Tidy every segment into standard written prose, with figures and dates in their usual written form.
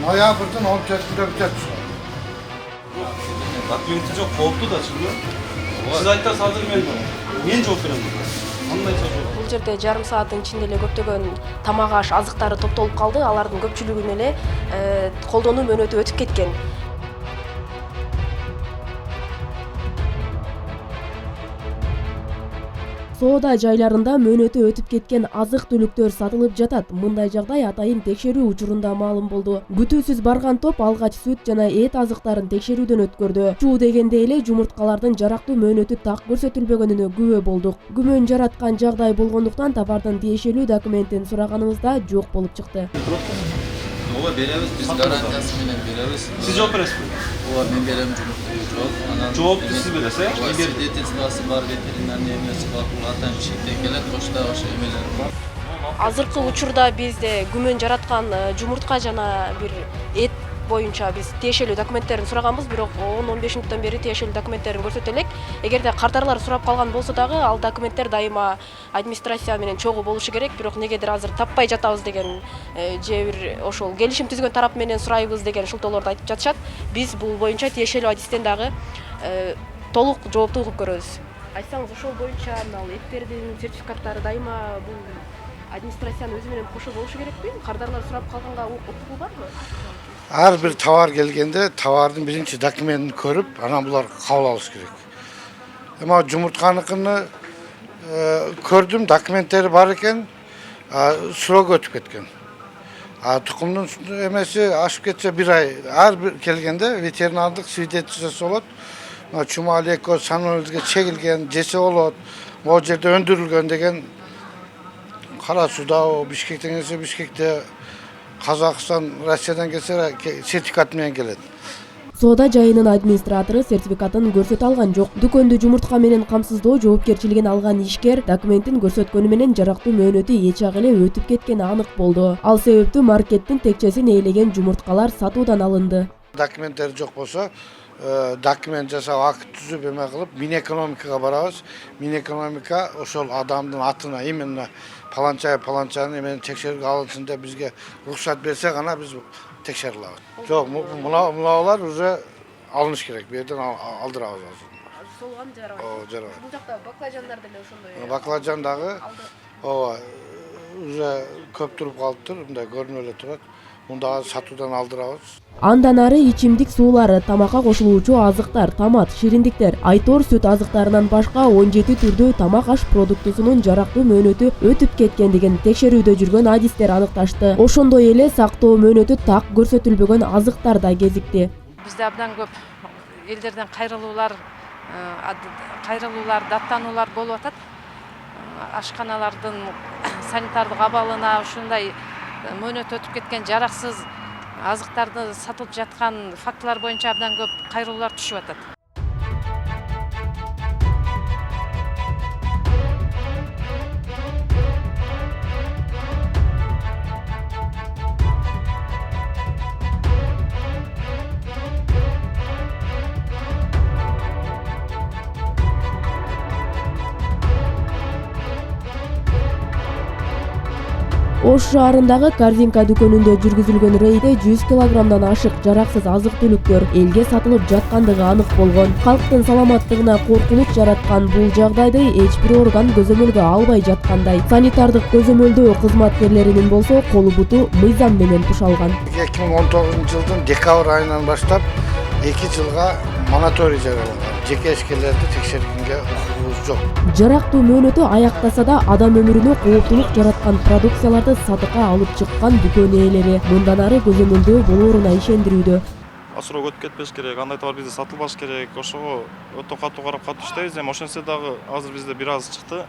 Ноябрдын 14-інде бүтөт. Документи жоқ, қауіпті да şimdi. Siz айтасыз азыр мен жооп берем. Кандай жооп? Бул жерде жарым сааттын ичинде эле көптөгөн тамак аш азыктары топтолуп калды. Алардын көпчүлүгүнө эле колдонуу мөөнөтү өтүп кеткен. Соода жайларында мөөнөтү өтүп кеткен азык-түлүктөр сатылып жатат. Мындай жагдай атайын текшерүү учурунда маалым болду. Күтүүсүз барган топ алгач сүт жана эт азыктарын текшерүүдөн өткөрдү. Чуу дегенде эле жумурткалардын жарактуу мөөнөтү так көрсөтүлбөгөнүнө күбө болдук. Күмөн жараткан жагдай болгондуктан товардын тиешелүү документин сураганыбызда жок болуп чыкты. Ооба беребиз, биз гарантиясы менен беребиз. Siz жооп бересизби? Ооба, мен берем, жок. Анан Жоопту сиз бересиз, э? свидетельствосы бар, ветеринарный эмеси бар, бул атайын шектен келет, почта ошо эмелер бар. Азыркы учурда бизде күмөн жараткан жумуртка жана бир эт боюнча биз тиешелүү документтерин сураганбыз, бирок 10-15 мүнөттөн бери тиешелүү документтерин көрсөтө элек. Эгерде кардарлар сурап калган болсо дагы, ал документтер дайыма администрация менен чогуу болушу керек, бирок негедир азыр таппай жатабыз деген же бир ошол келишим түзгөн тарап менен сурайбыз деген шылтоолорду айтып жатышат. Биз бул боюнча тиешелүү адистен дагы толук жоопту угуп көрөбүз. Айтсаңыз, ошол боюнча мына эттердин сертификаттары дайыма бул администрациянын өзү менен кошо болушу керекпи? Кардарлар сурап калганга укугу барбы? Ар бир товар келгенде товардын биринчи документин көрүп, анан булар кабыл алыш керек. Эми жумуртканыкыны көрдүм, документтери бар экен, срок өтүп кеткен. Тукумдун эмеси ашып кетсе 1 ай, ар бир келгенде ветеринардык свидетельствосы болот. Чумал эко санөлүзгө чегилген, жесе болот, могу жерде өндүрүлгөн деген Кара Сууда, Бишкектен келсе Бишкекте, Казакстан, Россиядан келсе сертификат менен келет. Соода жайынын администратору сертификатын көрсөтө алган жок. Дүкөндү жумуртка менен камсыздоо жоопкерчилигин алган ишкер документин көрсөткөнү менен жарактуу мөөнөтү эч ак эле өтүп кеткени анык болду. Ал себептүү маркеттин текчесин ээлеген жумурткалар сатуудан алынды. Документтери жок болсо, документ жасап, акт түзүп эме кылып, Минэкономикага барабыз. Минэкономика ошол адамдын атына именно паланчаны эмени текшерүүгө алынсын деп бизге уруксат берсе гана биз текшере алабыз. Жок, муналар уже алыныш керек. Бу жерден алдырабыз азыр. Солган жарабайт. Ооба, жарабайт. Бул жакта баклажандар деле ошондой. Баклажан дагы ооба, уже көп туруп калыптыр, мындай көрүнүп эле турат. Мунда сатуудан алдырабыз. Андан ары ичимдик суулары, тамакка кошулуучу азыктар, томат, шириндиктер, айтор сүт азыктарынан башка 17 түрдүү тамак аш продуктусунун жарактуу мөөнөтү өтүп кеткендигин текшерүүдө жүргөн адистер аныкташты. Ошондой эле сактоо мөөнөтү так көрсөтүлбөгөн азыктар да кезикти. Бизде абдан көп элдерден кайрылуулар, даттануулар болуп атат. Ашканалардын санитардык абалына ушундай мөөнөтү өтүп кеткен жараксыз азыктарды сатылып жаткан фактылар боюнча абдан көп кайрылуулар түшүп атат. Ош шаарындагы Корзинка дүкөнүндө жүргүзүлгөн рейде 100 килограммдан ашык жараксыз азык-түлүктөр элге сатылып жаткандыгы анык болгон. Калктын саламаттыгына коркунуч жараткан бул жагдайды эч бир орган көзөмөлгө албай жаткандай. Санитардык көзөмөлдөө кызматкерлеринин болсо колу буту мыйзам менен тушалган. 2019-жылдын декабрь айынан баштап 2 жылга мониторинг жарыяланган. Жеке ишкерлерди текшергенге укугубуз жок. Жарактуу мөөнөтү аяктаса да адам өмүрүнө кооптулук жараткан продукцияларды сатыкка алып чыккан дүкөн ээлери мындан ары көзөмөлдөө болооруна ишендирүүдө. Срок өтүп кетпеш керек, андай товар бизде сатылбаш керек. Ошого өтө катуу карап иштейбиз. Эми ошентсе дагы азыр бизде бир аз чыкты.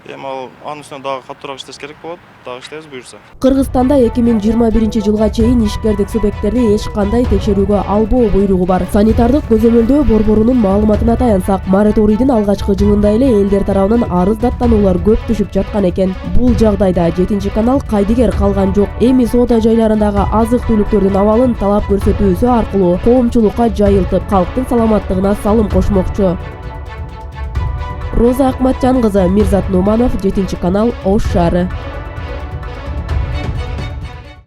Эми анын үстүнө дагы катуураак иштеш керек болот. Дагы иштейбиз буюрса. Кыргызстанда 2021-жылга чейин ишкердик субъекттерди эч кандай текшерүүгө албоо буйругу бар. Санитардык көзөмөлдөө борборунун маалыматына таянсак, мораторийдин алгачкы жылында эле элдер тарабынан арыз даттануулар көп түшүп жаткан экен. Бул жагдайда 7-канал кайдыгер калган жок. Эми соода жайларындагы азык-түлүктөрдүн абалын талап көрсөтүүсү аркылуу коомчулукка жайылтып, калктын саламаттыгына салым кошмокчу. Роза Акматжан кызы, Мирзат Нуманов, 7-канал, Ош шаары.